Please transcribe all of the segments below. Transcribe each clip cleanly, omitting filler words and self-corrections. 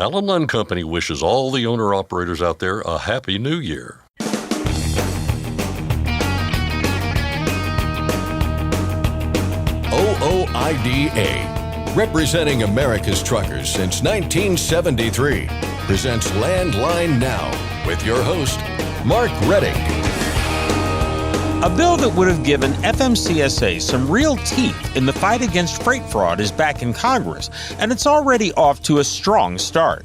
Allen Lund Company wishes all the owner-operators out there a Happy New Year. OOIDA, representing America's truckers since 1973, presents Landline Now with your host, Mark Reddick. A bill that would have given FMCSA some real teeth in the fight against freight fraud is back in Congress, and it's already off to a strong start.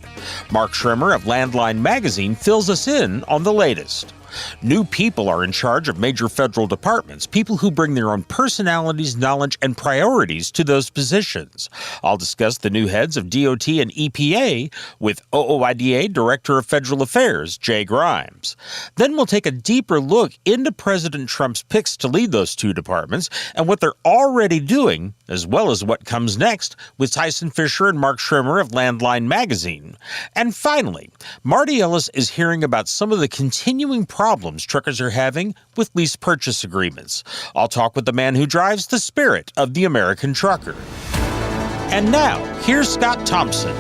Mark Schremmer of Landline Magazine fills us in on the latest. New people are in charge of major federal departments, people who bring their own personalities, knowledge, and priorities to those positions. I'll discuss the new heads of DOT and EPA with OOIDA Director of Federal Affairs, Jay Grimes. Then we'll take a deeper look into President Trump's picks to lead those two departments and what they're already doing, as well as what comes next with Tyson Fisher and Mark Schremmer of Landline Magazine. And finally, Marty Ellis is hearing about some of the continuing problems truckers are having with lease-purchase agreements. I'll talk with the man who drives the spirit of the American trucker. And now, here's Scott Thompson.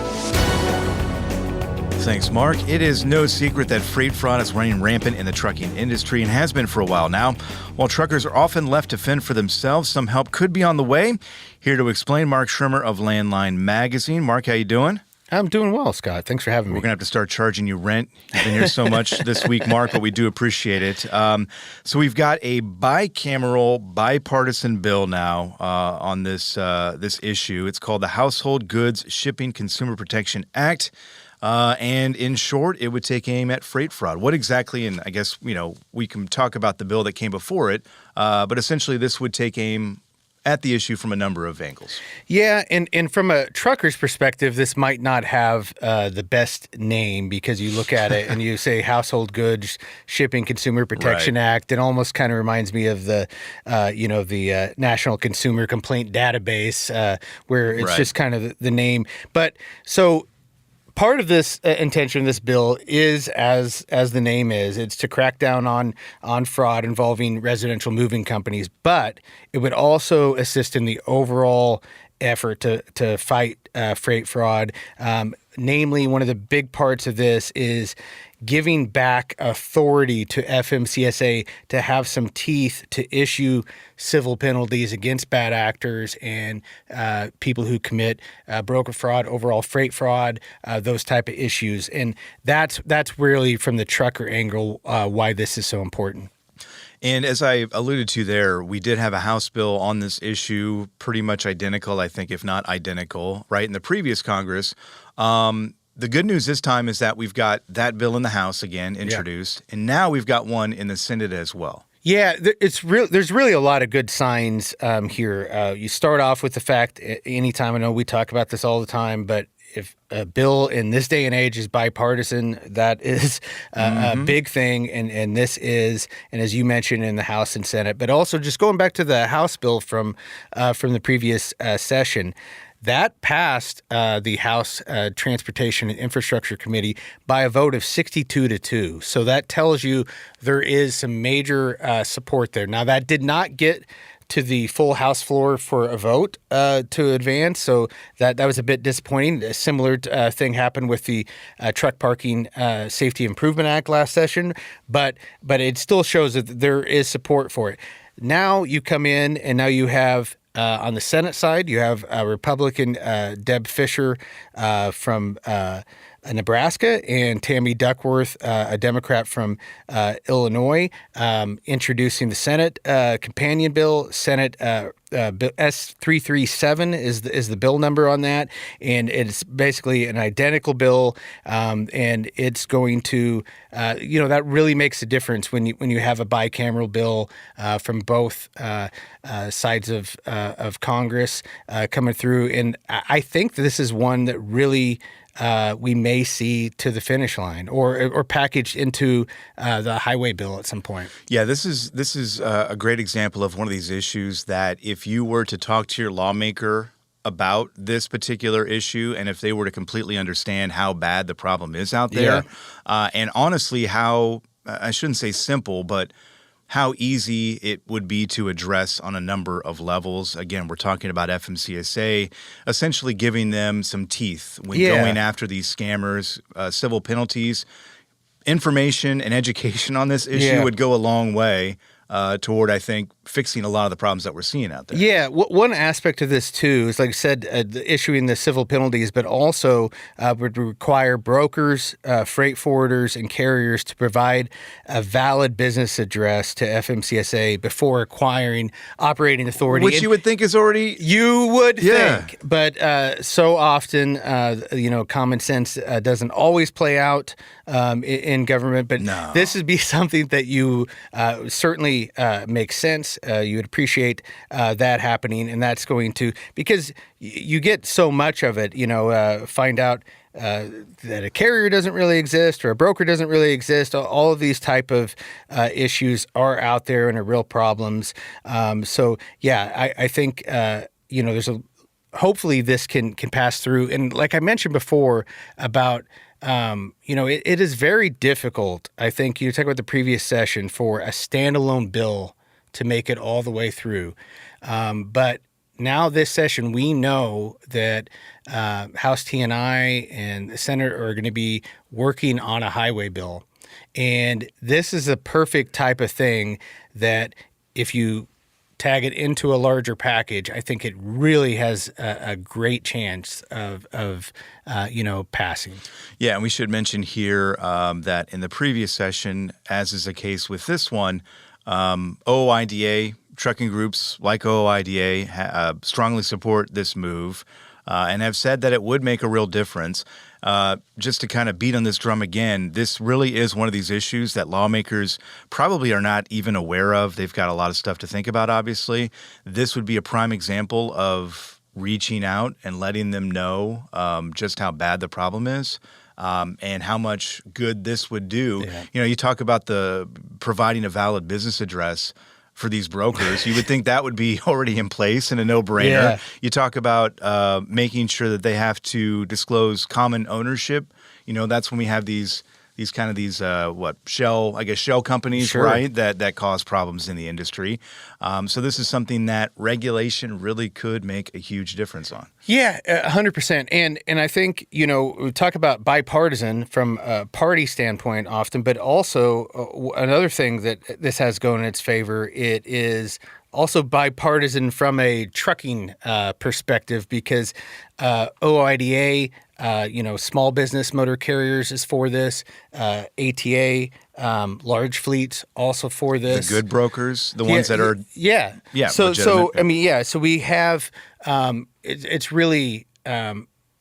Thanks, Mark. It is no secret that freight fraud is running rampant in the trucking industry and has been for a while now. While truckers are often left to fend for themselves, some help could be on the way. Here to explain, Mark Schremmer of Landline Magazine. Mark, how you doing? I'm doing well, Scott. Thanks for having me. We're going to have to start charging you rent. You've been here so much this week, Mark, but we do appreciate it. So we've got a bicameral, bipartisan bill now on this issue. It's called the Household Goods Shipping Consumer Protection Act. And in short, it would take aim at freight fraud. What exactly, and I guess, we can talk about the bill that came before it, but essentially this would take aim at the issue from a number of angles. Yeah, and from a trucker's perspective, this might not have the best name because you look at it and you say Household Goods Shipping Consumer Protection Act. It almost kind of reminds me of the National Consumer Complaint Database, where it's just kind of the name. But so part of this intention of this bill is, as the name is, it's to crack down on fraud involving residential moving companies, but it would also assist in the overall effort to fight freight fraud. Namely, one of the big parts of this is giving back authority to FMCSA to have some teeth to issue civil penalties against bad actors and people who commit broker fraud, overall freight fraud, those type of issues. And that's really from the trucker angle why this is so important. And as I alluded to there, we did have a House bill on this issue, pretty much identical, I think, if not identical, right, in the previous Congress. The good news this time is that we've got that bill in the House again introduced, and now we've got one in the Senate as well. Yeah, there's really a lot of good signs here. You start off with the fact, anytime, I know we talk about this all the time, but if a bill in this day and age is bipartisan, that is a big thing, and this is, and as you mentioned, in the House and Senate. But also, just going back to the House bill from the previous session, that passed the House Transportation and Infrastructure Committee by a vote of 62-2. So that tells you there is some major support there. Now, that did not get to the full House floor for a vote to advance, so that was a bit disappointing. A similar thing happened with the Truck Parking Safety Improvement Act last session, but it still shows that there is support for it. Now you come in, and now you have on the Senate side, you have Republican Deb Fischer from Nebraska and Tammy Duckworth, a Democrat from Illinois, introducing the Senate companion bill. Senate S337 is the bill number on that, and it's basically an identical bill, and it's going to, that really makes a difference when you have a bicameral bill from both sides of Congress coming through, and I think this is one that really we may see to the finish line, or packaged into the highway bill at some point. Yeah, this is a great example of one of these issues that if you were to talk to your lawmaker about this particular issue, and if they were to completely understand how bad the problem is out there, and honestly how, I shouldn't say simple, but how easy it would be to address on a number of levels. Again, we're talking about FMCSA essentially giving them some teeth when going after these scammers, civil penalties. Information and education on this issue would go a long way toward, I think, fixing a lot of the problems that we're seeing out there. Yeah, one aspect of this, too, is, like I said, issuing the civil penalties, but also would require brokers, freight forwarders, and carriers to provide a valid business address to FMCSA before acquiring operating authority. Which you would think is already... You would think, but so often, common sense doesn't always play out in government, but this would be something that you certainly makes sense. You would appreciate that happening, and that's going to, because you get so much of it, find out that a carrier doesn't really exist or a broker doesn't really exist. All of these type of issues are out there and are real problems. I think, there's hopefully this can pass through. And like I mentioned before about it is very difficult, I think, you talk about the previous session, for a standalone bill to make it all the way through. But now this session, we know that House T&I and the Senate are going to be working on a highway bill. And this is a perfect type of thing that if you tag it into a larger package, I think it really has a great chance of passing. Yeah, and we should mention here that in the previous session, as is the case with this one, OOIDA, trucking groups like OOIDA strongly support this move and have said that it would make a real difference. Just to kind of beat on this drum again, this really is one of these issues that lawmakers probably are not even aware of. They've got a lot of stuff to think about, obviously. This would be a prime example of reaching out and letting them know just how bad the problem is. And how much good this would do. Yeah. You talk about the providing a valid business address for these brokers. You would think that would be already in place and a no-brainer. Yeah. You talk about making sure that they have to disclose common ownership. That's when we have these shell companies, sure, right, that cause problems in the industry. So this is something that regulation really could make a huge difference on. Yeah, 100%. And I think, we talk about bipartisan from a party standpoint often, but also another thing that this has going in its favor, it is also bipartisan from a trucking perspective, because OOIDA, small business motor carriers is for this. ATA, large fleets also for this. The good brokers, the ones that are legitimate. So we have it's really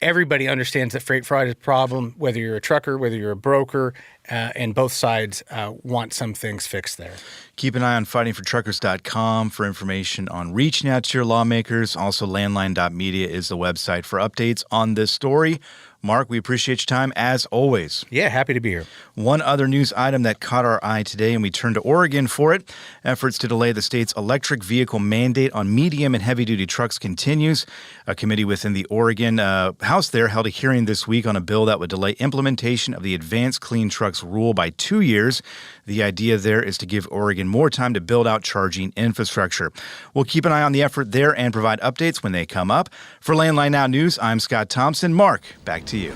everybody understands that freight fraud is a problem, whether you're a trucker, whether you're a broker, and both sides want some things fixed there. Keep an eye on fightingfortruckers.com for information on reaching out to your lawmakers. Also, landline.media is the website for updates on this story. Mark, we appreciate your time as always. Yeah, happy to be here. One other news item that caught our eye today, and we turn to Oregon for it. Efforts to delay the state's electric vehicle mandate on medium and heavy-duty trucks continues. A committee within the Oregon House there held a hearing this week on a bill that would delay implementation of the Advanced Clean Trucks rule by 2 years. The idea there is to give Oregon more time to build out charging infrastructure. We'll keep an eye on the effort there and provide updates when they come up. For Landline Now News, I'm Scott Thompson. Mark, back to you.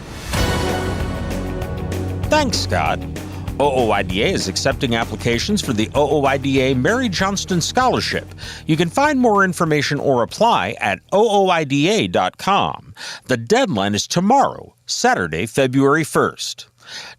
Thanks, Scott. OOIDA is accepting applications for the OOIDA Mary Johnston Scholarship. You can find more information or apply at ooida.com. The deadline is tomorrow, Saturday, February 1st.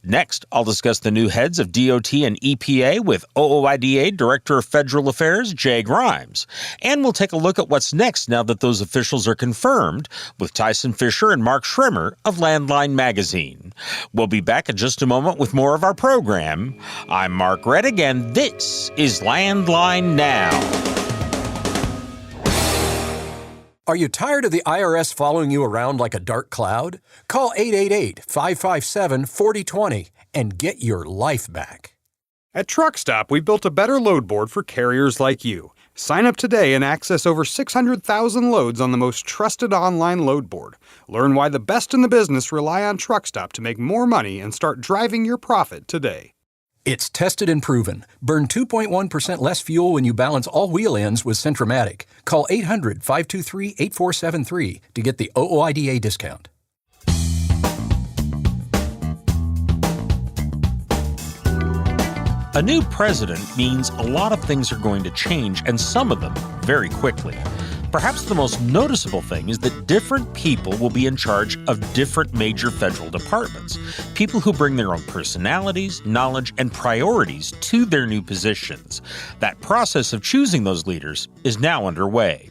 Next, I'll discuss the new heads of DOT and EPA with OOIDA Director of Federal Affairs, Jay Grimes. And we'll take a look at what's next now that those officials are confirmed with Tyson Fisher and Mark Schremmer of Landline Magazine. We'll be back in just a moment with more of our program. I'm Mark Reddick, and this is Landline Now. Are you tired of the IRS following you around like a dark cloud? Call 888-557-4020 and get your life back. At TruckStop, we built a better load board for carriers like you. Sign up today and access over 600,000 loads on the most trusted online load board. Learn why the best in the business rely on TruckStop to make more money and start driving your profit today. It's tested and proven. Burn 2.1% less fuel when you balance all wheel ends with Centromatic. Call 800-523-8473 to get the OOIDA discount. A new president means a lot of things are going to change, and some of them very quickly. Perhaps the most noticeable thing is that different people will be in charge of different major federal departments. People who bring their own personalities, knowledge, and priorities to their new positions. That process of choosing those leaders is now underway.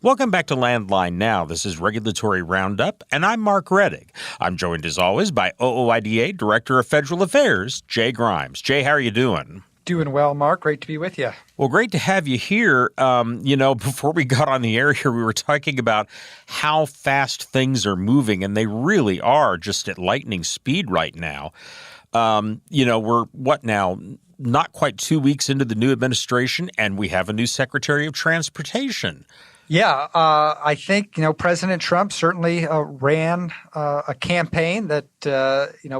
Welcome back to Landline Now. This is Regulatory Roundup, and I'm Mark Reddick. I'm joined as always by OOIDA Director of Federal Affairs, Jay Grimes. Jay, how are you doing? Doing well, Mark. Great to be with you. Well, great to have you here. Before we got on the air here, we were talking about how fast things are moving, and they really are just at lightning speed right now. We're what now? Not quite 2 weeks into the new administration, and we have a new Secretary of Transportation. Yeah, I think, President Trump certainly ran a campaign that,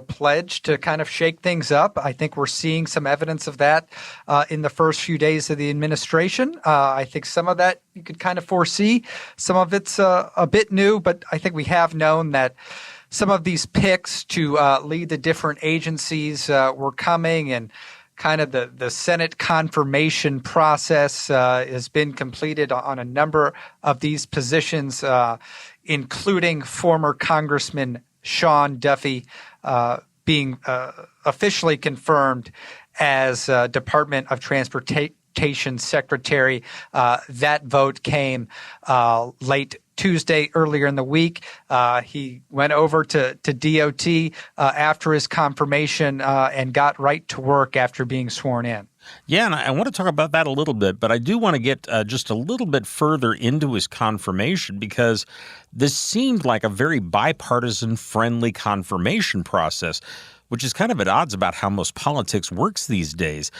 pledged to kind of shake things up. I think we're seeing some evidence of that in the first few days of the administration. I think some of that you could kind of foresee. Some of it's a bit new, but I think we have known that some of these picks to lead the different agencies were coming, and kind of the Senate confirmation process has been completed on a number of these positions, including former Congressman Sean Duffy being officially confirmed as Department of Transportation Secretary. That vote came late Tuesday earlier in the week. He went over to DOT after his confirmation and got right to work after being sworn in. Yeah, and I want to talk about that a little bit, but I do want to get just a little bit further into his confirmation, because this seemed like a very bipartisan, friendly confirmation process, which is kind of at odds about how most politics works these days.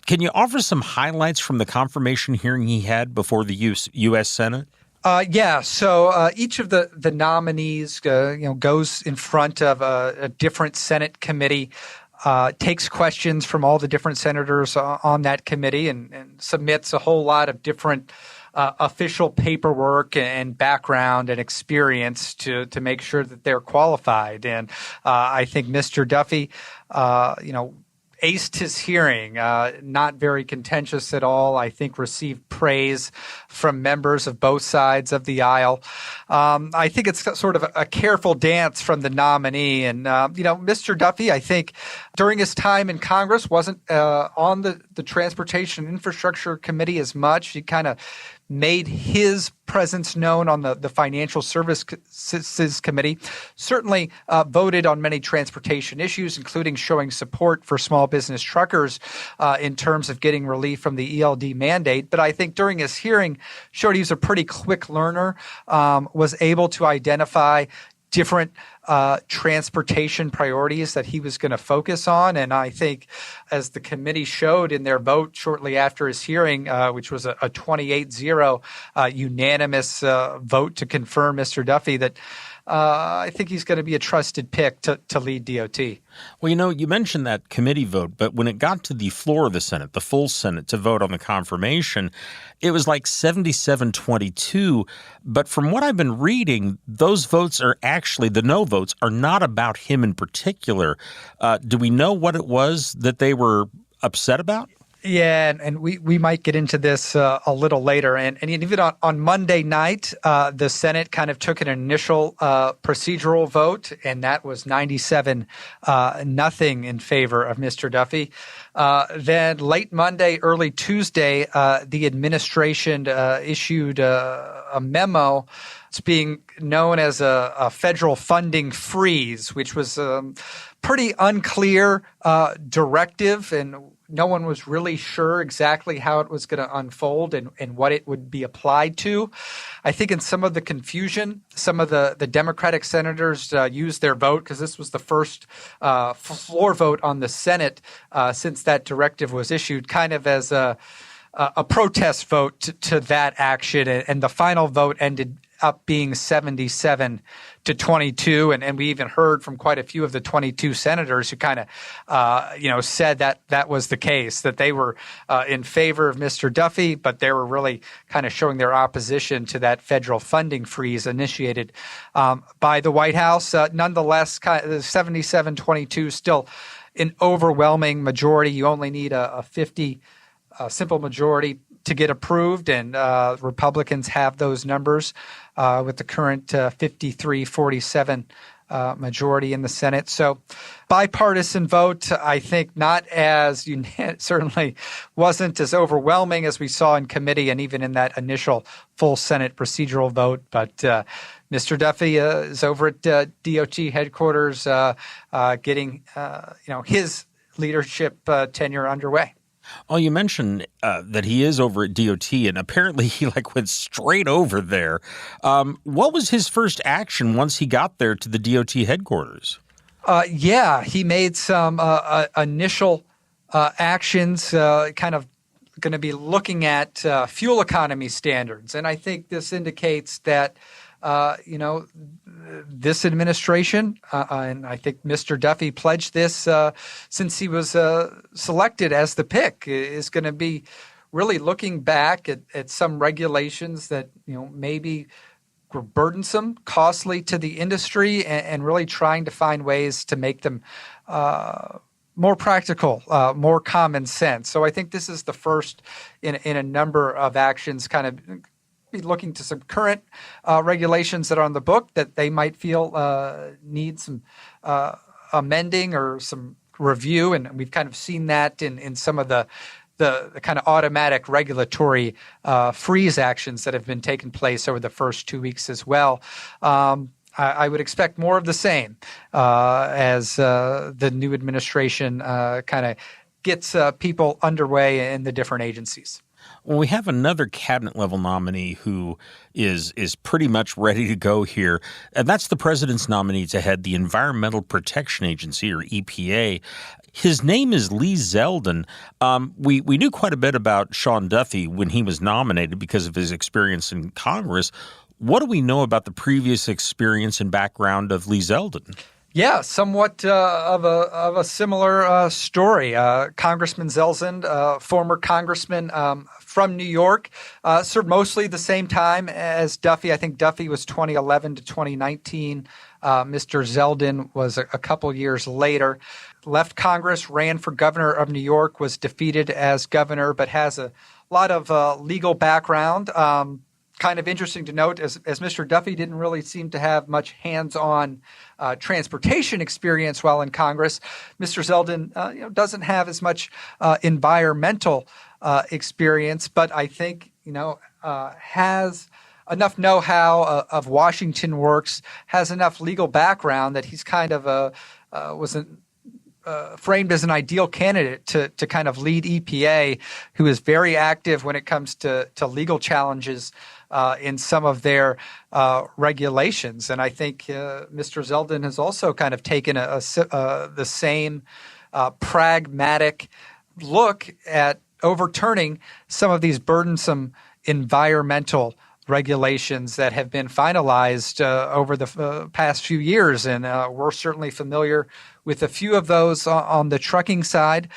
Can you offer some highlights from the confirmation hearing he had before the U.S. Senate? So each of the nominees, goes in front of a different Senate committee, takes questions from all the different senators on that committee, and submits a whole lot of different official paperwork and background and experience to make sure that they're qualified. And I think Mr. Duffy, aced his hearing, not very contentious at all. I think received praise from members of both sides of the aisle. I think it's sort of a careful dance from the nominee. And, Mr. Duffy, I think during his time in Congress wasn't on the Transportation Infrastructure Committee as much. He kind of made his presence known on the Financial Services Committee, certainly voted on many transportation issues, including showing support for small business truckers in terms of getting relief from the ELD mandate. But I think during his hearing showed he was a pretty quick learner, was able to identify different transportation priorities that he was going to focus on. And I think, as the committee showed in their vote shortly after his hearing, which was a 28-0 unanimous vote to confirm Mr. Duffy, that I think he's going to be a trusted pick to lead DOT. Well, you mentioned that committee vote, but when it got to the floor of the Senate, the full Senate, to vote on the confirmation, it was like 77-22. But from what I've been reading, those votes are actually, the no votes are not about him in particular. Do we know what it was that they were upset about? Yeah, and we might get into this a little later. And even on Monday night, the Senate kind of took an initial procedural vote, and that was 97-0 in favor of Mr. Duffy. Then late Monday, early Tuesday, the administration issued a memo. It's being known as a federal funding freeze, which was pretty unclear directive, and no one was really sure exactly how it was going to unfold and what it would be applied to. I think in some of the confusion, some of the Democratic senators used their vote, because this was the first floor vote on the Senate since that directive was issued, kind of as a protest vote to that action. And the final vote ended up being 77-22. to 22, and we even heard from quite a few of the 22 senators who kind of, said that was the case, that they were in favor of Mr. Duffy, but they were really kind of showing their opposition to that federal funding freeze initiated by the White House. Nonetheless, 77-22 still an overwhelming majority. You only need a 50 simple majority to get approved, and Republicans have those numbers with the current 53-47 majority in the Senate. So bipartisan vote, I think not as certainly wasn't as overwhelming as we saw in committee and even in that initial full Senate procedural vote. But Mr. Duffy is over at DOT headquarters getting his leadership tenure underway. Oh, you mentioned that he is over at DOT, and apparently he went straight over there. What was his first action once he got there to the DOT headquarters? He made some initial actions, kind of going to be looking at fuel economy standards. And I think this indicates that this administration, and I think Mr. Duffy pledged this since he was selected as the pick, is going to be really looking back at some regulations that maybe were burdensome, costly to the industry, and really trying to find ways to make them more practical, more common sense. So I think this is the first in a number of actions, kind of be looking to some current regulations that are on the book that they might feel need some amending or some review. And we've kind of seen that in some of the kind of automatic regulatory freeze actions that have been taking place over the first 2 weeks as well. I would expect more of the same as the new administration kind of gets people underway in the different agencies. Well, we have another cabinet-level nominee who is pretty much ready to go here, and that's the president's nominee to head the Environmental Protection Agency, or EPA. His name is Lee Zeldin. We knew quite a bit about Sean Duffy when he was nominated because of his experience in Congress. What do we know about the previous experience and background of Lee Zeldin? Yeah, somewhat of a similar story. Congressman Zeldin, former congressman from New York, served mostly the same time as Duffy. I think Duffy was 2011 to 2019. Mr. Zeldin was a couple years later. Left Congress, ran for governor of New York, was defeated as governor, but has a lot of legal background. Kind of interesting to note, as Mr. Duffy didn't really seem to have much hands-on transportation experience while in Congress, Mr. Zeldin doesn't have as much environmental experience, but I think has enough know-how of Washington works, has enough legal background that he's kind of wasn't framed as an ideal candidate to kind of lead EPA, who is very active when it comes to legal challenges in some of their regulations. And I think Mr. Zeldin has also kind of taken the same pragmatic look at overturning some of these burdensome environmental regulations that have been finalized over the past few years. And we're certainly familiar with a few of those on the trucking side,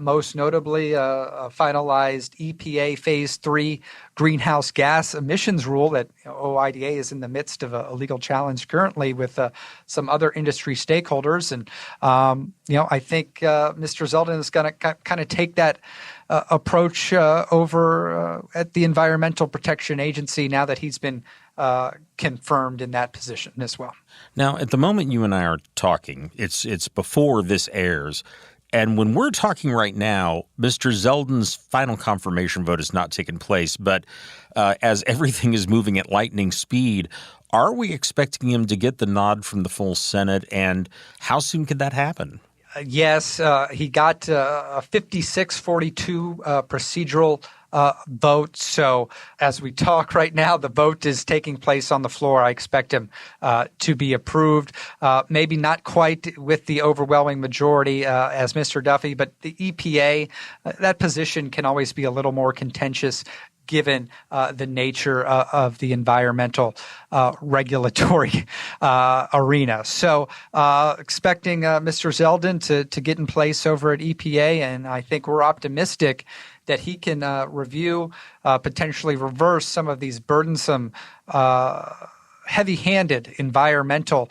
most notably a finalized EPA Phase 3 greenhouse gas emissions rule that OOIDA is in the midst of a legal challenge currently with some other industry stakeholders. And, I think Mr. Zeldin is going to kind of take that approach over at the Environmental Protection Agency now that he's been confirmed in that position as well. Now, at the moment you and I are talking, it's before this airs. And when we're talking right now, Mr. Zeldin's final confirmation vote has not taken place. But as everything is moving at lightning speed, are we expecting him to get the nod from the full Senate? And how soon could that happen? Yes, he got a 56-42 procedural vote. So as we talk right now, the vote is taking place on the floor. I expect him to be approved. Maybe not quite with the overwhelming majority as Mr. Duffy, but the EPA, that position can always be a little more contentious given the nature of the environmental regulatory arena. So expecting Mr. Zeldin to get in place over at EPA, and I think we're optimistic that he can review, potentially reverse some of these burdensome heavy-handed environmental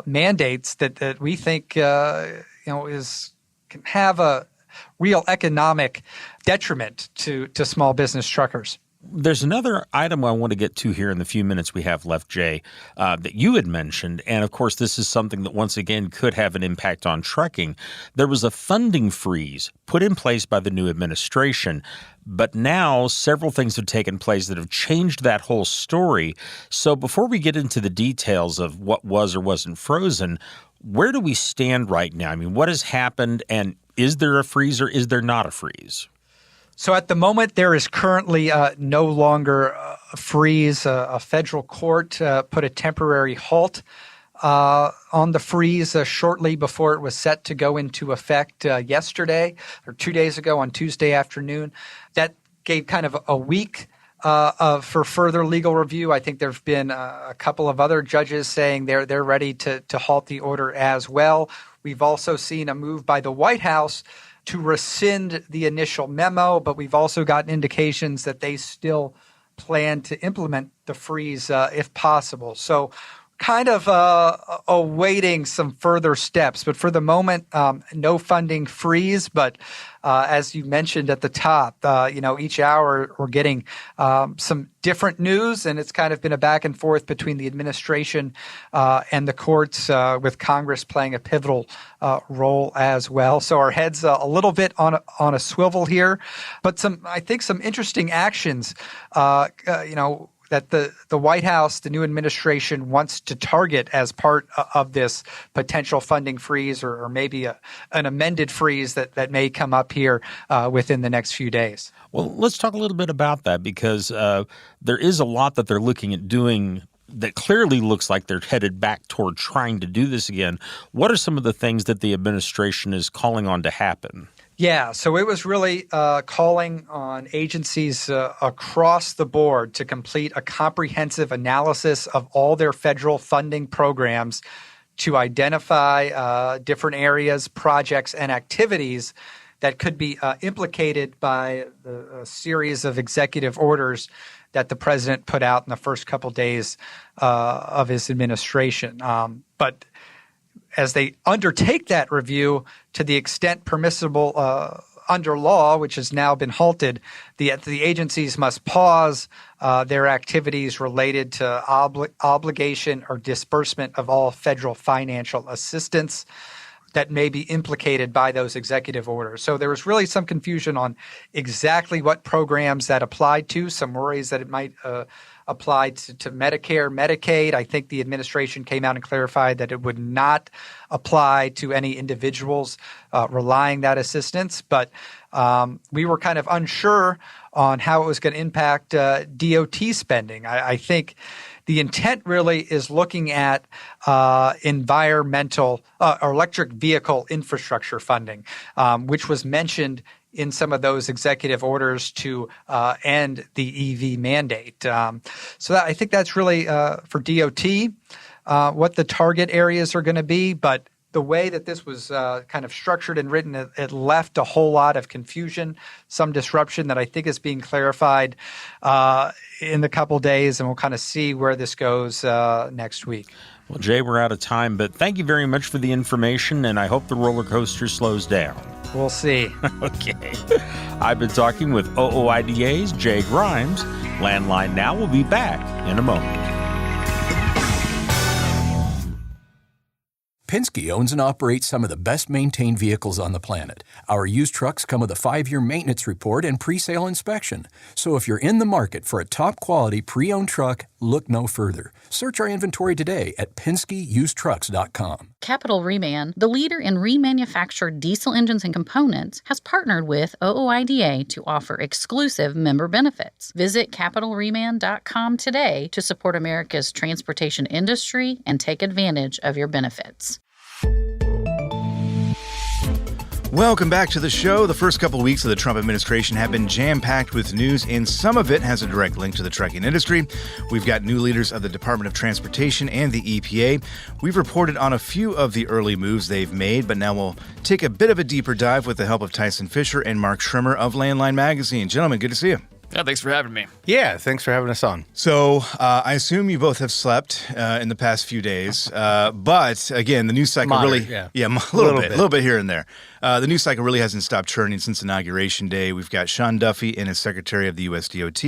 mandates that we think can have a real economic detriment to small business truckers. There's another item I want to get to here in the few minutes we have left, Jay, that you had mentioned. And, of course, this is something that, once again, could have an impact on trucking. There was a funding freeze put in place by the new administration. But now several things have taken place that have changed that whole story. So before we get into the details of what was or wasn't frozen, where do we stand right now? I mean, what has happened, and is there a freeze or is there not a freeze? So at the moment, there is currently no longer a freeze. A federal court put a temporary halt on the freeze shortly before it was set to go into effect yesterday or 2 days ago on Tuesday afternoon. That gave kind of a week for further legal review. I think there have been a couple of other judges saying they're ready to halt the order as well. We've also seen a move by the White House to rescind the initial memo, but we've also gotten indications that they still plan to implement the freeze if possible. So kind of awaiting some further steps. But for the moment, no funding freeze. But as you mentioned at the top, each hour we're getting some different news, and it's kind of been a back and forth between the administration and the courts, with Congress playing a pivotal role as well. So our heads a little bit on a swivel here, but I think some interesting actions, that the White House, the new administration, wants to target as part of this potential funding freeze, or maybe an amended freeze that may come up here within the next few days. Well, let's talk a little bit about that, because there is a lot that they're looking at doing that clearly looks like they're headed back toward trying to do this again. What are some of the things that the administration is calling on to happen? Yeah, so it was really calling on agencies across the board to complete a comprehensive analysis of all their federal funding programs to identify different areas, projects, and activities that could be implicated by a series of executive orders that the president put out in the first couple days of his administration. But as they undertake that review, to the extent permissible under law, which has now been halted, the agencies must pause their activities related to obligation or disbursement of all federal financial assistance that may be implicated by those executive orders. So there was really some confusion on exactly what programs that applied to, some worries that it might apply to Medicare, Medicaid. I think the administration came out and clarified that it would not apply to any individuals relying that assistance. But we were kind of unsure on how it was going to impact DOT spending. I think the intent really is looking at environmental or electric vehicle infrastructure funding, which was mentioned in some of those executive orders to end the EV mandate. So I think that's really for DOT what the target areas are going to be. But the way that this was kind of structured and written, it left a whole lot of confusion, some disruption that I think is being clarified in the couple days, and we'll kind of see where this goes next week. Well, Jay, we're out of time, but thank you very much for the information, and I hope the roller coaster slows down. We'll see. Okay. I've been talking with OOIDA's Jay Grimes. Landline Now will be back in a moment. Penske owns and operates some of the best-maintained vehicles on the planet. Our used trucks come with a 5-year maintenance report and pre-sale inspection. So if you're in the market for a top-quality pre-owned truck, look no further. Search our inventory today at PenskeUsedTrucks.com. Capital Reman, the leader in remanufactured diesel engines and components, has partnered with OOIDA to offer exclusive member benefits. Visit CapitalReman.com today to support America's transportation industry and take advantage of your benefits. Welcome back to the show. The first couple of weeks of the Trump administration have been jam-packed with news, and some of it has a direct link to the trucking industry. We've got new leaders of the Department of Transportation and the EPA. We've reported on a few of the early moves they've made, but now we'll take a bit of a deeper dive with the help of Tyson Fisher and Mark Schremmer of Landline Magazine. Gentlemen, good to see you. Yeah, thanks for having me. Yeah, thanks for having us on. So I assume you both have slept in the past few days, but again, the news cycle Moderate, really, yeah. a little bit here and there. The news cycle really hasn't stopped churning since Inauguration Day. We've got Sean Duffy and his Secretary of the U.S. DOT.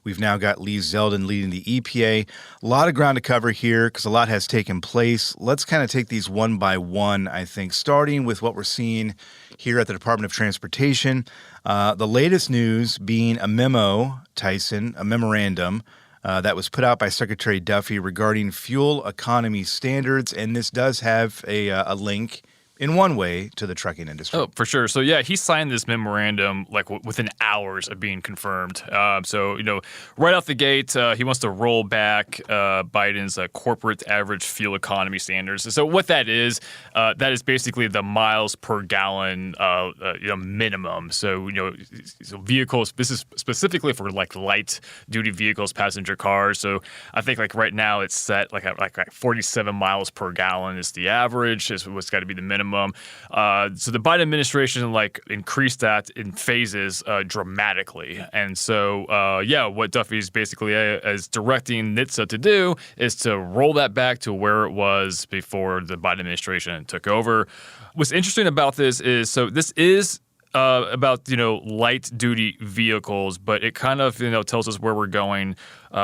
We've now got Lee Zeldin leading the EPA. A lot of ground to cover here because a lot has taken place. Let's kind of take these one by one, I think, starting with what we're seeing here at the Department of Transportation. The latest news being a memo, Tyson, a memorandum that was put out by Secretary Duffy regarding fuel economy standards, and this does have a link in one way to the trucking industry. Oh, for sure. So, yeah, he signed this memorandum like within hours of being confirmed. So, right out the gate, he wants to roll back Biden's corporate average fuel economy standards. So what that is basically the miles per gallon minimum. So, so vehicles, this is specifically for like light duty vehicles, passenger cars. So I think like right now it's set like 47 miles per gallon is the average, is what's got to be the minimum. So the Biden administration increased that in phases dramatically, and so what Duffy's basically is directing NHTSA to do is to roll that back to where it was before the Biden administration took over. What's interesting about this is this is about light duty vehicles, but it kind of tells us where we're going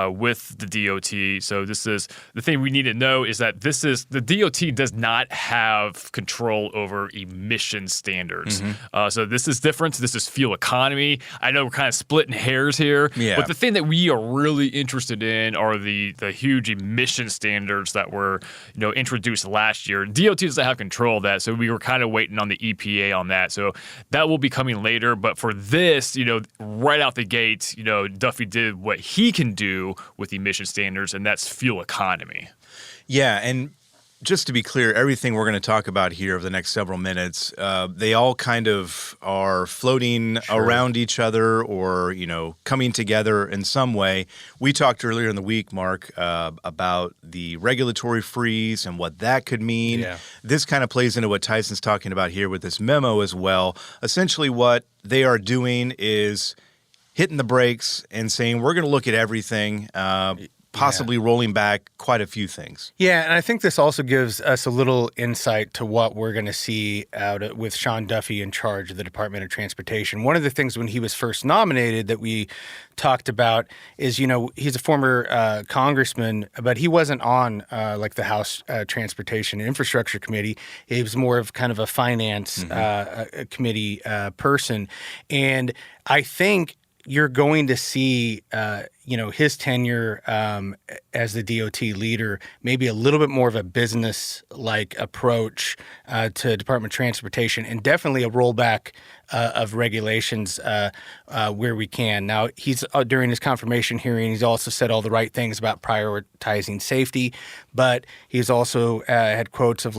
with the DOT. So this is the thing we need to know is that the DOT does not have control over emission standards. Mm-hmm. So this is different. This is fuel economy. I know we're kind of splitting hairs here, but the thing that we are really interested in are the huge emission standards that were introduced last year. DOT doesn't have control of that, so we were kind of waiting on the EPA on that. So that will be coming later. But for this, right out the gate, Duffy did what he can do with emission standards, and that's fuel economy. Yeah, and just to be clear, everything we're going to talk about here over the next several minutes, they all kind of are floating around each other or, coming together in some way. We talked earlier in the week, Mark, about the regulatory freeze and what that could mean. Yeah. This kind of plays into what Tyson's talking about here with this memo as well. Essentially what they are doing is hitting the brakes and saying, we're going to look at everything, possibly rolling back quite a few things. Yeah, and I think this also gives us a little insight to what we're going to see out with Sean Duffy in charge of the Department of Transportation. One of the things when he was first nominated that we talked about is, he's a former congressman, but he wasn't on the House Transportation and Infrastructure Committee. He was more of kind of a finance committee person. And I think you're going to see, his tenure as the DOT leader, maybe a little bit more of a business-like approach to Department of Transportation, and definitely a rollback of regulations where we can. Now, he's during his confirmation hearing, he's also said all the right things about prioritizing safety, but he's also had quotes of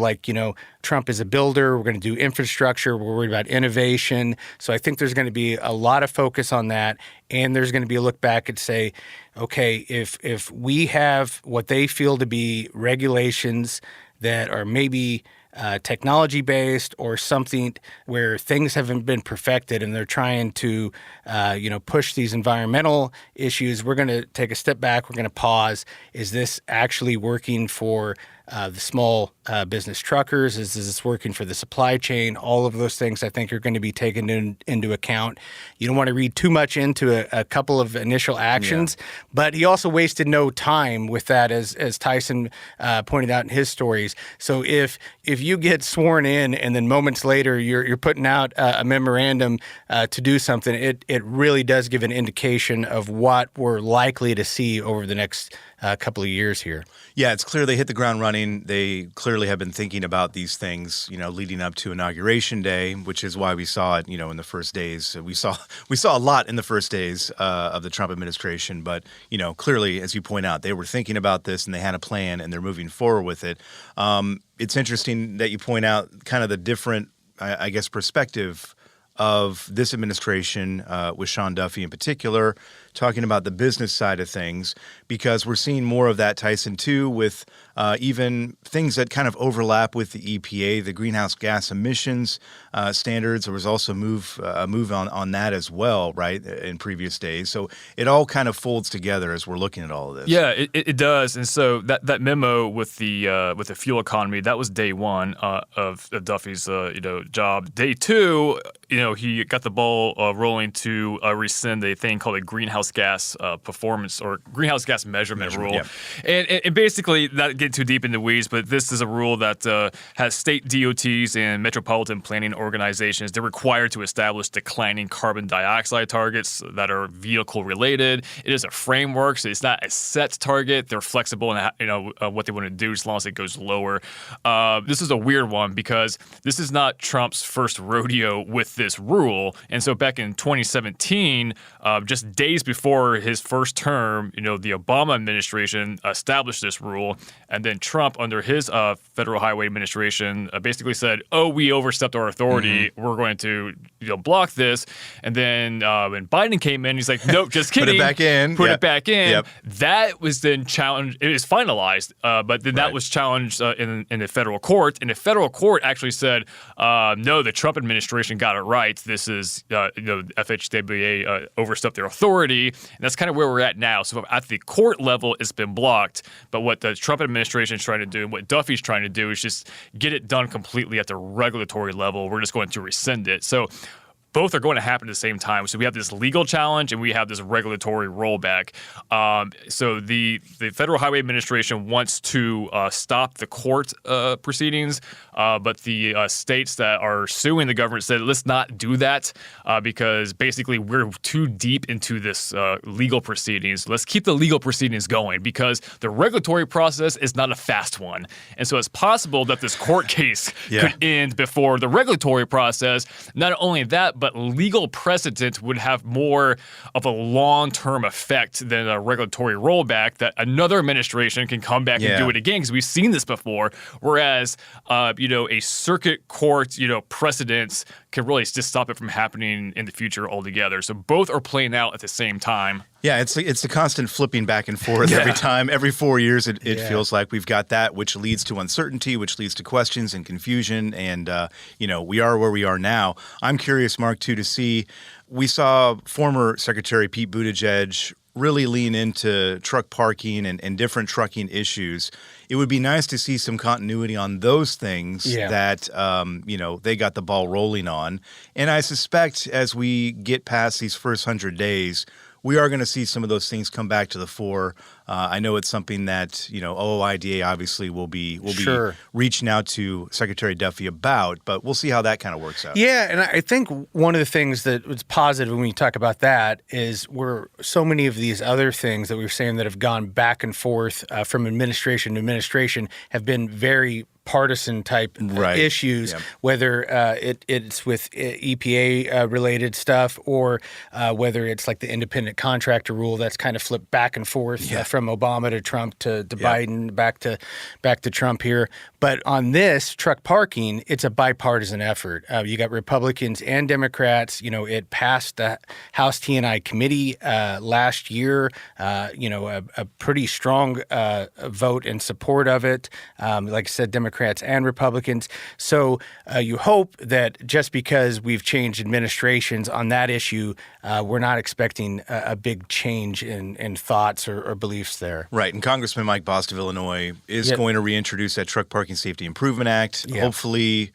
Trump is a builder, we're going to do infrastructure, we're worried about innovation. So I think there's going to be a lot of focus on that, and there's going to be a look back and say, okay, if we have what they feel to be regulations that are maybe technology-based or something where things haven't been perfected and they're trying to, push these environmental issues, we're going to take a step back. We're going to pause. Is this actually working for the small business truckers? Is this working for the supply chain? All of those things I think are going to be taken into account. You don't want to read too much into a couple of initial actions, but he also wasted no time with that, as Tyson pointed out in his stories. So if you get sworn in and then moments later you're putting out a memorandum to do something, it really does give an indication of what we're likely to see over the next couple of years here. Yeah, it's clear they hit the ground running. They clearly have been thinking about these things, leading up to Inauguration Day, which is why we saw it, in the first days. We saw a lot in the first days of the Trump administration, but, clearly, as you point out, they were thinking about this and they had a plan and they're moving forward with it. It's interesting that you point out kind of the different I guess, perspective of this administration, with Sean Duffy in particular, talking about the business side of things, because we're seeing more of that, Tyson, too, with even things that kind of overlap with the EPA, the greenhouse gas emissions standards. There was also a move on that as well, right, in previous days. So it all kind of folds together as we're looking at all of this. Yeah, it does. And so that memo with the fuel economy, that was day one of Duffy's job. Day two, he got the ball rolling to rescind a thing called a greenhouse gas performance or greenhouse gas measurement rule. Yeah. And basically, not get too deep in the weeds, but this is a rule that has state DOTs and metropolitan planning organizations. They're required to establish declining carbon dioxide targets that are vehicle related. It is a framework, so it's not a set target. They're flexible in what they want to do as long as it goes lower. This is a weird one because this is not Trump's first rodeo with this rule. And so back in 2017, just days before his first term, the Obama administration established this rule. And then Trump, under his Federal Highway Administration, basically said, "Oh, we overstepped our authority. Mm-hmm. We're going to block this." And then when Biden came in, he's like, "Nope, just kidding. Put it back in. Put it back in." Yep. That was then challenged. It was finalized, but then that was challenged in the federal court. And the federal court actually said, "No, the Trump administration got it right. This is FHWA overstepped their authority." And that's kind of where we're at now. So at the court level, it's been blocked. But what the Trump administration is trying to do and what Duffy's trying to do is just get it done completely at the regulatory level. We're just going to rescind it. So both are going to happen at the same time. So we have this legal challenge and we have this regulatory rollback. So the Federal Highway Administration wants to stop the court proceedings, but the states that are suing the government said, let's not do that because basically we're too deep into this legal proceedings. Let's keep the legal proceedings going because the regulatory process is not a fast one. And so it's possible that this court case could end before the regulatory process. Not only that, but legal precedent would have more of a long-term effect than a regulatory rollback that another administration can come back and do it again because we've seen this before. Whereas, a circuit court, precedents can really just stop it from happening in the future altogether. So both are playing out at the same time. Yeah, it's a constant flipping back and forth every time. Every 4 years, it feels like we've got that, which leads to uncertainty, which leads to questions and confusion. And, we are where we are now. I'm curious, Mark, too, to see, we saw former Secretary Pete Buttigieg really lean into truck parking and different trucking issues. It would be nice to see some continuity on those things that, they got the ball rolling on. And I suspect as we get past these first 100 days, we are going to see some of those things come back to the fore. I know it's something that, OOIDA obviously will be reaching out to Secretary Duffy about, but we'll see how that kind of works out. Yeah, and I think one of the things that was positive when you talk about that is so many of these other things that we were saying that have gone back and forth from administration to administration have been very partisan type issues, whether it's with EPA related stuff or whether it's like the independent contractor rule that's kind of flipped back and forth from Obama to Trump to Biden back to Trump here. But on this truck parking, it's a bipartisan effort. You got Republicans and Democrats. It passed the House T&I committee last year. A pretty strong vote in support of it. Like I said, Democrats and Republicans. So you hope that just because we've changed administrations on that issue, we're not expecting a big change in thoughts or beliefs there. Right. And Congressman Mike Bost of Illinois is going to reintroduce that Truck Parking Safety Improvement Act. Hopefully,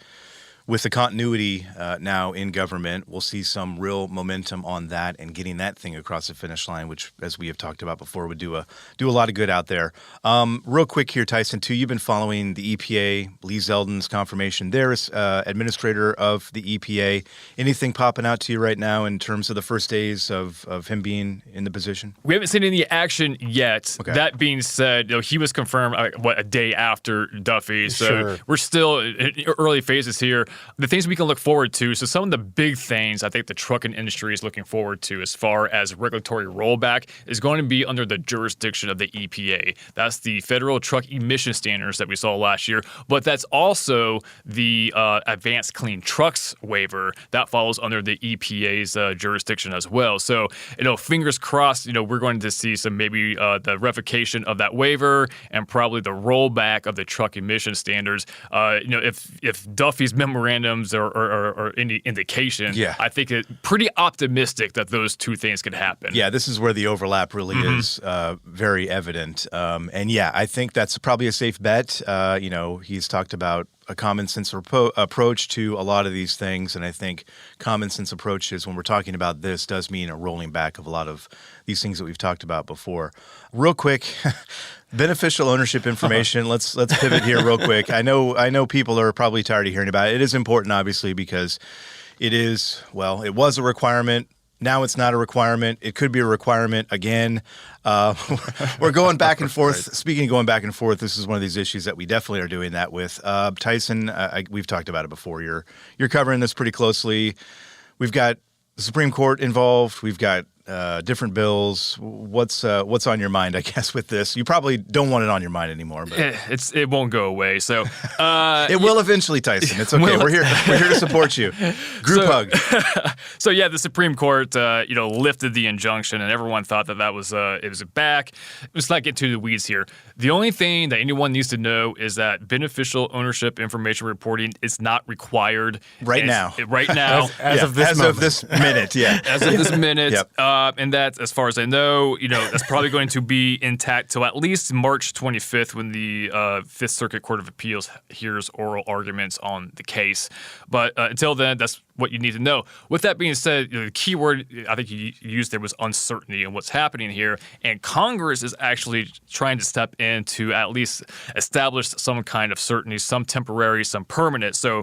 with the continuity now in government, we'll see some real momentum on that and getting that thing across the finish line, which, as we have talked about before, would do a lot of good out there. Real quick here, Tyson, too, you've been following the EPA, Lee Zeldin's confirmation there as administrator of the EPA. Anything popping out to you right now in terms of the first days of him being in the position? We haven't seen any action yet. Okay. That being said, he was confirmed, a day after Duffy. So we're still in early phases here. the things we can look forward to. So some of the big things I think the trucking industry is looking forward to as far as regulatory rollback is going to be under the jurisdiction of the EPA. That's the federal truck emission standards that we saw last year, but that's also the Advanced Clean Trucks waiver that follows under the EPA's jurisdiction as well. So, fingers crossed, we're going to see some maybe the revocation of that waiver and probably the rollback of the truck emission standards. If Duffy's memorandums are any indication, I think it's pretty optimistic that those two things could happen. Yeah, this is where the overlap really is very evident. I think that's probably a safe bet. He's talked about a common sense approach to a lot of these things, and I think common sense approaches when we're talking about this does mean a rolling back of a lot of these things that we've talked about before. Real quick, beneficial ownership information. Let's pivot here real quick. I know people are probably tired of hearing about it. It is important, obviously, because it was a requirement. Now it's not a requirement. It could be a requirement again. We're going back and forth. Speaking of going back and forth, this is one of these issues that we definitely are doing that with. Tyson, we've talked about it before. You're covering this pretty closely. We've got the Supreme Court involved. We've got different bills. What's on your mind, I guess, with this? You probably don't want it on your mind anymore, but it won't go away. So it will eventually, Tyson. It's okay. We're here to support you. Group hug. So the Supreme Court lifted the injunction, and everyone thought that was it was back. Let's not get to the weeds here. The only thing that anyone needs to know is that beneficial ownership information reporting is not required now. As of this minute. As of this minute. Yep. And that, as far as I know, that's probably going to be intact till at least March 25th when the Fifth Circuit Court of Appeals hears oral arguments on the case. But until then, that's what you need to know. With that being said, the key word I think you used there was uncertainty in what's happening here. And Congress is actually trying to step in to at least establish some kind of certainty, some temporary, some permanent. So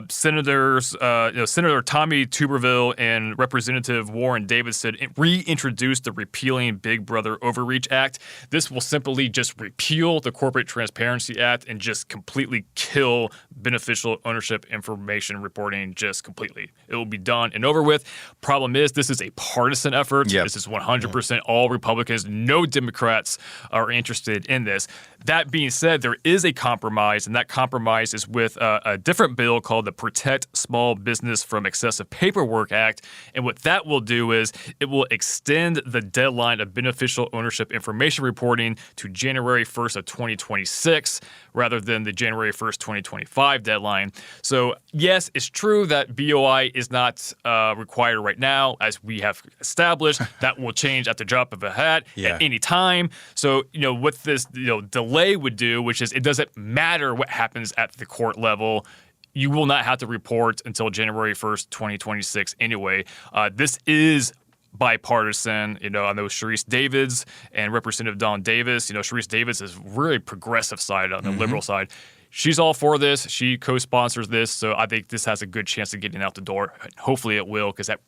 Senator Tommy Tuberville and Representative Warren Davidson reintroduced the Repealing Big Brother Overreach Act. This will simply just repeal the Corporate Transparency Act and just completely kill beneficial ownership information reporting just completely. It will be done and over with. Problem is, this is a partisan effort. Yep. This is 100% all Republicans. No Democrats are interested in this. That being said, there is a compromise, and that compromise is with a different bill called the Protect Small Business from Excessive Paperwork Act. And what that will do is it will extend the deadline of beneficial ownership information reporting to January 1st of 2026 rather than the January 1st, 2025 deadline. So yes, it's true that BOI is not required right now, as we have established. That will change at the drop of a hat at any time. So, what this delay would do, which is it doesn't matter what happens at the court level, you will not have to report until January 1st, 2026 anyway. This is bipartisan. I know Sharice Davids and Representative Dawn Davis. Sharice Davids is really progressive side on the liberal side. She's all for this. She co-sponsors this, so I think this has a good chance of getting out the door. Hopefully it will, because that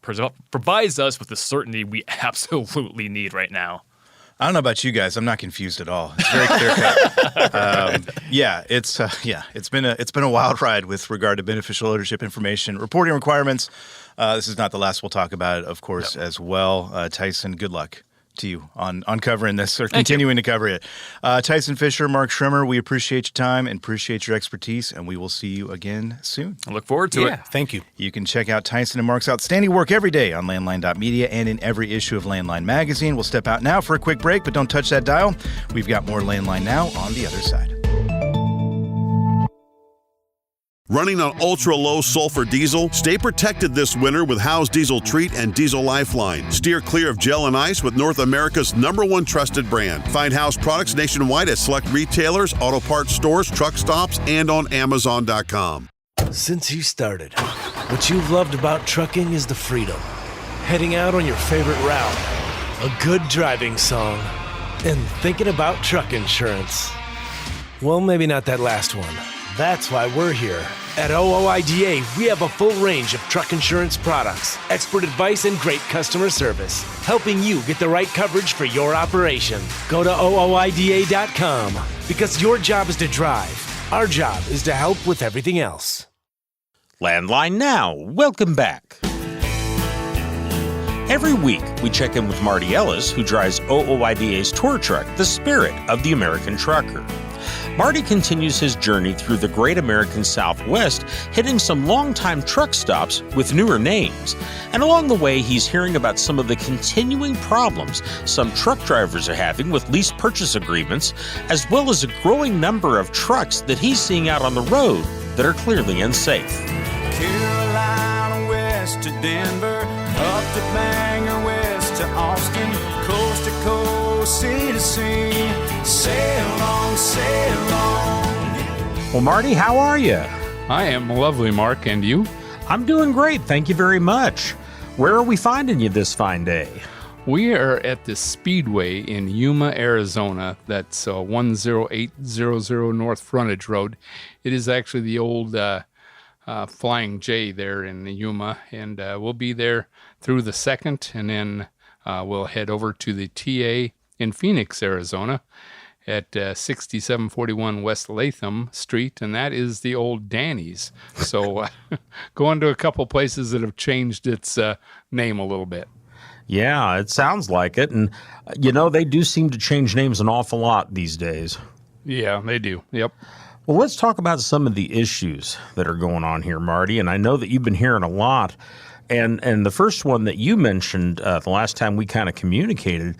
provides us with the certainty we absolutely need right now. I don't know about you guys. I'm not confused at all. It's very clear cut. It's been a wild ride with regard to beneficial ownership information reporting requirements. This is not the last we'll talk about it, of course, as well. Tyson, good luck to you on covering this or continuing to cover it. Tyson Fisher, Mark Schremmer, we appreciate your time and appreciate your expertise, and we will see you again soon. I look forward to it. Thank you. You can check out Tyson and Mark's outstanding work every day on Landline.media and in every issue of Landline Magazine. We'll step out now for a quick break, but don't touch that dial. We've got more Landline now on the other side. Running on ultra-low sulfur diesel? Stay protected this winter with Howe's Diesel Treat and Diesel Lifeline. Steer clear of gel and ice with North America's #1 trusted brand. Find Howe's products nationwide at select retailers, auto parts stores, truck stops, and on Amazon.com. Since you started, what you've loved about trucking is the freedom. Heading out on your favorite route, a good driving song, and thinking about truck insurance. Well, maybe not that last one. That's why we're here. At OOIDA, we have a full range of truck insurance products, expert advice, and great customer service, helping you get the right coverage for your operation. Go to OOIDA.com, because your job is to drive. Our job is to help with everything else. Landline now. Welcome back. Every week, we check in with Marty Ellis, who drives OOIDA's tour truck, the Spirit of the American Trucker. Marty continues his journey through the great American Southwest, hitting some longtime truck stops with newer names. And along the way, he's hearing about some of the continuing problems some truck drivers are having with lease purchase agreements, as well as a growing number of trucks that he's seeing out on the road that are clearly unsafe. Carolina west to Denver, up to Bangor, west to Austin, coast to coast, sea to sea, sail on, sail on. Well, Marty, how are you? I am lovely, Mark, and you? I'm doing great, thank you very much. Where are we finding you this fine day? We are at the Speedway in Yuma, Arizona. That's 10800 North Frontage Road. It is actually the old Flying J there in Yuma, and we'll be there through the 2nd, and then we'll head over to the TA in Phoenix, Arizona at 6741 West Latham Street, and that is the old Danny's. So going to a couple places that have changed its name a little bit. Yeah, it sounds like it. And, you know, they do seem to change names an awful lot these days. Yeah, they do. Yep. Well, let's talk about some of the issues that are going on here, Marty. And I know that you've been hearing a lot. And the first one that you mentioned the last time we kind of communicated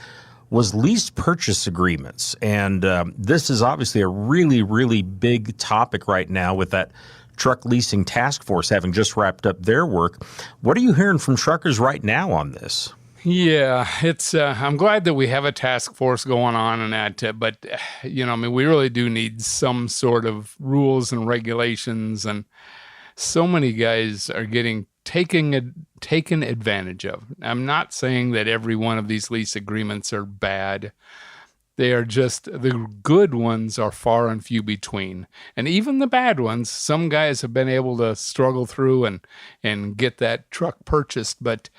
was lease purchase agreements. And this is obviously a really, really big topic right now with that truck leasing task force having just wrapped up their work. What are you hearing from truckers right now on this? Yeah, it's. I'm glad that we have a task force going on and that, but we really do need some sort of rules and regulations, and so many guys are getting taken advantage of. I'm not saying that every one of these lease agreements are bad. They are just, the good ones are far and few between. And even the bad ones, some guys have been able to struggle through and get that truck purchased. But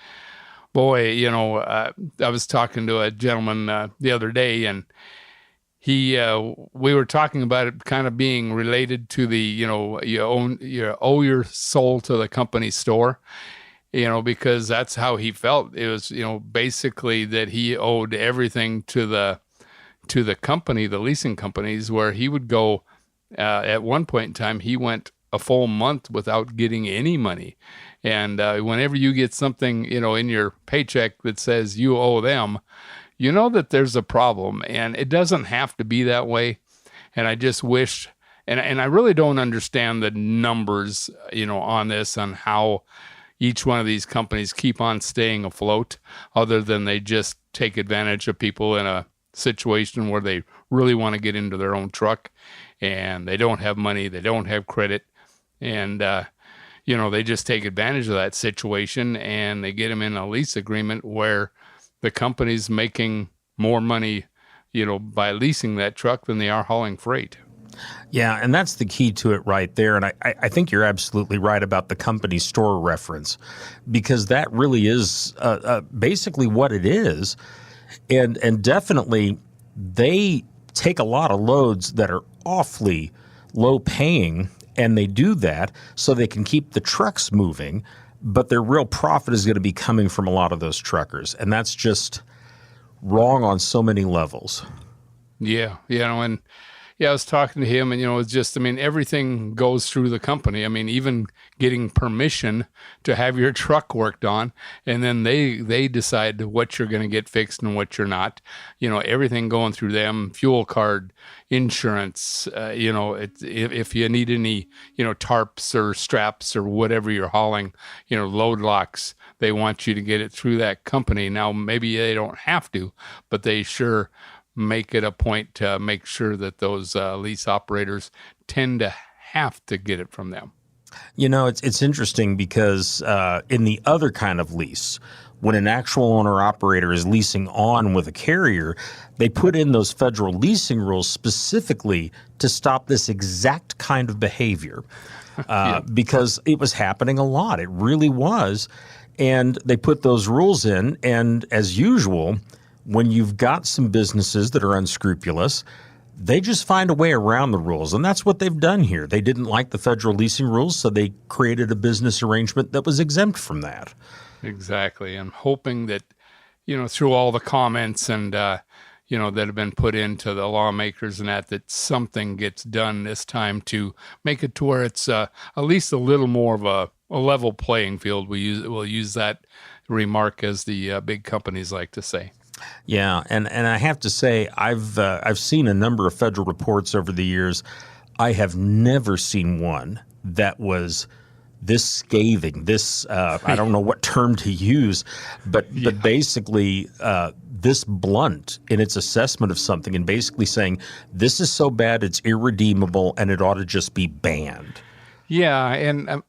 boy, I was talking to a gentleman the other day, and we were talking about it kind of being related to the, you owe your soul to the company store, because that's how he felt. It was, basically that he owed everything to the company, the leasing companies, where he would go, at one point in time, he went a full month without getting any money. And whenever you get something, in your paycheck that says you owe them, you know that there's a problem, and it doesn't have to be that way. And I just wish, and I really don't understand the numbers, on this, on how each one of these companies keep on staying afloat, other than they just take advantage of people in a situation where they really want to get into their own truck and they don't have money, they don't have credit, and they just take advantage of that situation, and they get them in a lease agreement where the company's making more money, by leasing that truck than they are hauling freight. Yeah, and that's the key to it right there. And I think you're absolutely right about the company store reference, because that really is basically what it is. And definitely they take a lot of loads that are awfully low paying, and they do that so they can keep the trucks moving, but their real profit is going to be coming from a lot of those truckers. And that's just wrong on so many levels. Yeah, I was talking to him, and, it's just, everything goes through the company. Even getting permission to have your truck worked on, and then they decide what you're going to get fixed and what you're not. Everything going through them, fuel card, insurance, if you need any, tarps or straps or whatever you're hauling, load locks, they want you to get it through that company. Now, maybe they don't have to, but they sure make it a point to make sure that those lease operators tend to have to get it from them. It's interesting because in the other kind of lease, when an actual owner-operator is leasing on with a carrier, they put in those federal leasing rules specifically to stop this exact kind of behavior because it was happening a lot. It really was. And they put those rules in, and as usual, when you've got some businesses that are unscrupulous, they just find a way around the rules. And that's what they've done here. They didn't like the federal leasing rules, so they created a business arrangement that was exempt from that. Exactly. I'm hoping that, through all the comments and, that have been put into the lawmakers and that something gets done this time to make it to where it's at least a little more of a level playing field. We'll use that remark, as the big companies like to say. Yeah, and I have to say, I've seen a number of federal reports over the years. I have never seen one that was this scathing, this I don't know what term to use, but basically this blunt in its assessment of something and basically saying this is so bad it's irredeemable and it ought to just be banned. Yeah, and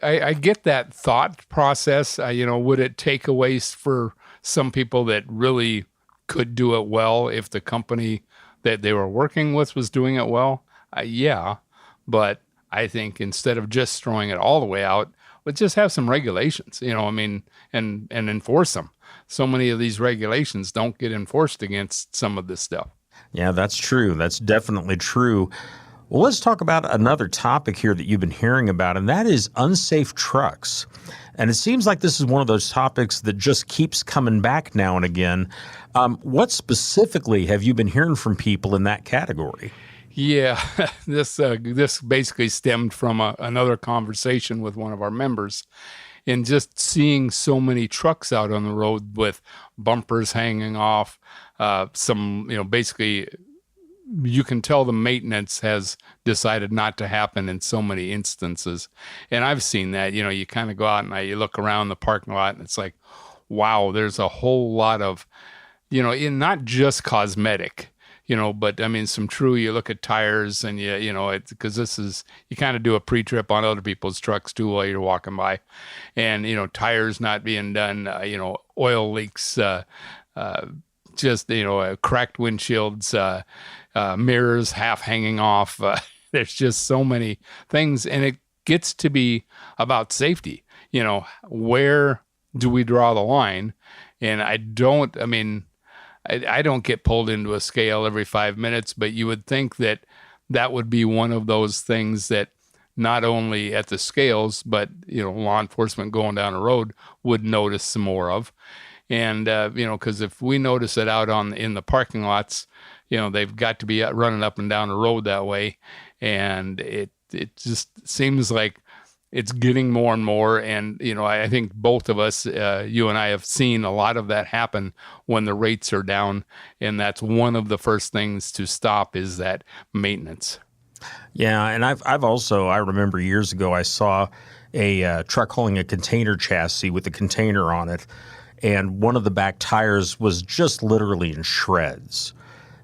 I get that thought process. Would it take away for some people that really could do it well if the company that they were working with was doing it well? Yeah, but I think instead of just throwing it all the way out, let's just have some regulations, and enforce them. So many of these regulations don't get enforced against some of this stuff. Yeah, that's true. That's definitely true. Well, let's talk about another topic here that you've been hearing about, and that is unsafe trucks. And it seems like this is one of those topics that just keeps coming back now and again. What specifically have you been hearing from people in that category? Yeah, this basically stemmed from another conversation with one of our members, and just seeing so many trucks out on the road with bumpers hanging off, basically you can tell the maintenance has decided not to happen in so many instances. And I've seen that, you kind of go out and you look around the parking lot and it's like, wow, there's a whole lot of, not just cosmetic, but I mean, some true, you look at tires and because you kind of do a pre-trip on other people's trucks too while you're walking by, and, tires not being done, oil leaks, cracked windshields, mirrors half hanging off. There's just so many things, and it gets to be about safety. Where do we draw the line? And I don't get pulled into a scale every 5 minutes, but you would think that would be one of those things that not only at the scales, but, law enforcement going down the road would notice some more of. And, because if we notice it out in the parking lots, they've got to be running up and down the road that way. And it just seems like it's getting more and more. And, I think both of us, you and I, have seen a lot of that happen when the rates are down. And that's one of the first things to stop is that maintenance. Yeah. And I remember years ago, I saw a truck hauling a container chassis with a container on it. And one of the back tires was just literally in shreds.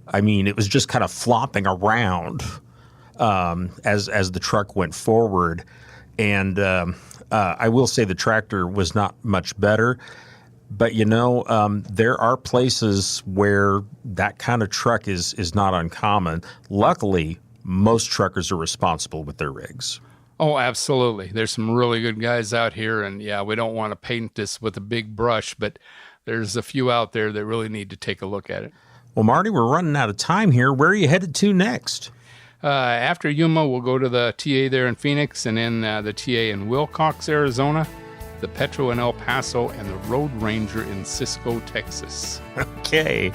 I mean, it was just kind of flopping around as the truck went forward. And I will say the tractor was not much better. But, there are places where that kind of truck is not uncommon. Luckily, most truckers are responsible with their rigs. Oh, absolutely. There's some really good guys out here, and we don't want to paint this with a big brush, but there's a few out there that really need to take a look at it. Well, Marty, we're running out of time here. Where are you headed to next? After Yuma, we'll go to the TA there in Phoenix, and then the TA in Wilcox, Arizona, the Petro in El Paso, and the Road Ranger in Cisco, Texas. Okay.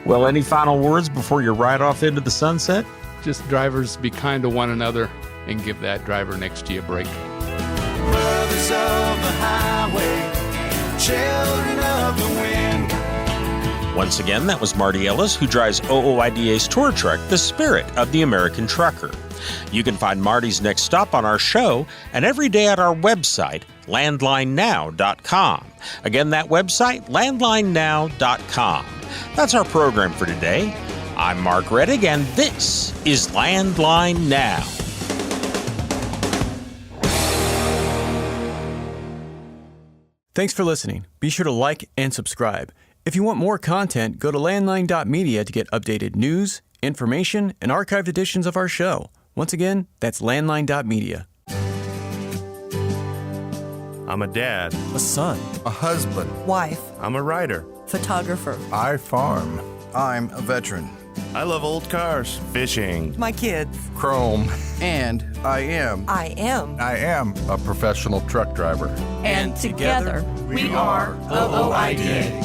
Well, any final words before you ride off into the sunset? Just drivers, be kind to one another and give that driver next to you a break. Brothers of the highway, children of the wind. Once again, that was Marty Ellis, who drives OOIDA's tour truck, The Spirit of the American Trucker. You can find Marty's next stop on our show and every day at our website, landlinenow.com. Again, that website, landlinenow.com. That's our program for today. I'm Mark Reddick, and this is Landline Now. Thanks for listening. Be sure to like and subscribe. If you want more content, go to landline.media to get updated news, information, and archived editions of our show. Once again, that's landline.media. I'm a dad, a son, a husband, wife, I'm a writer, photographer. I farm. I'm a veteran. I love old cars, fishing, My kids. Chrome. And I am a professional truck driver. And together, we are OOIDA.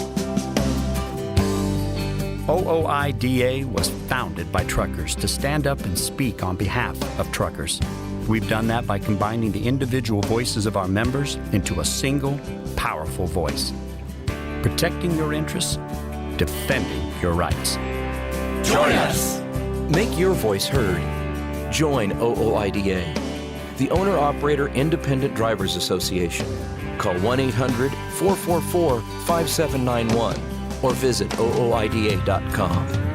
OOIDA was founded by truckers to stand up and speak on behalf of truckers. We've done that by combining the individual voices of our members into a single, powerful voice. Protecting your interests, defending your rights. Join us. Make your voice heard. Join OOIDA, the Owner-Operator Independent Drivers Association. Call 1-800-444-5791 or visit OOIDA.com.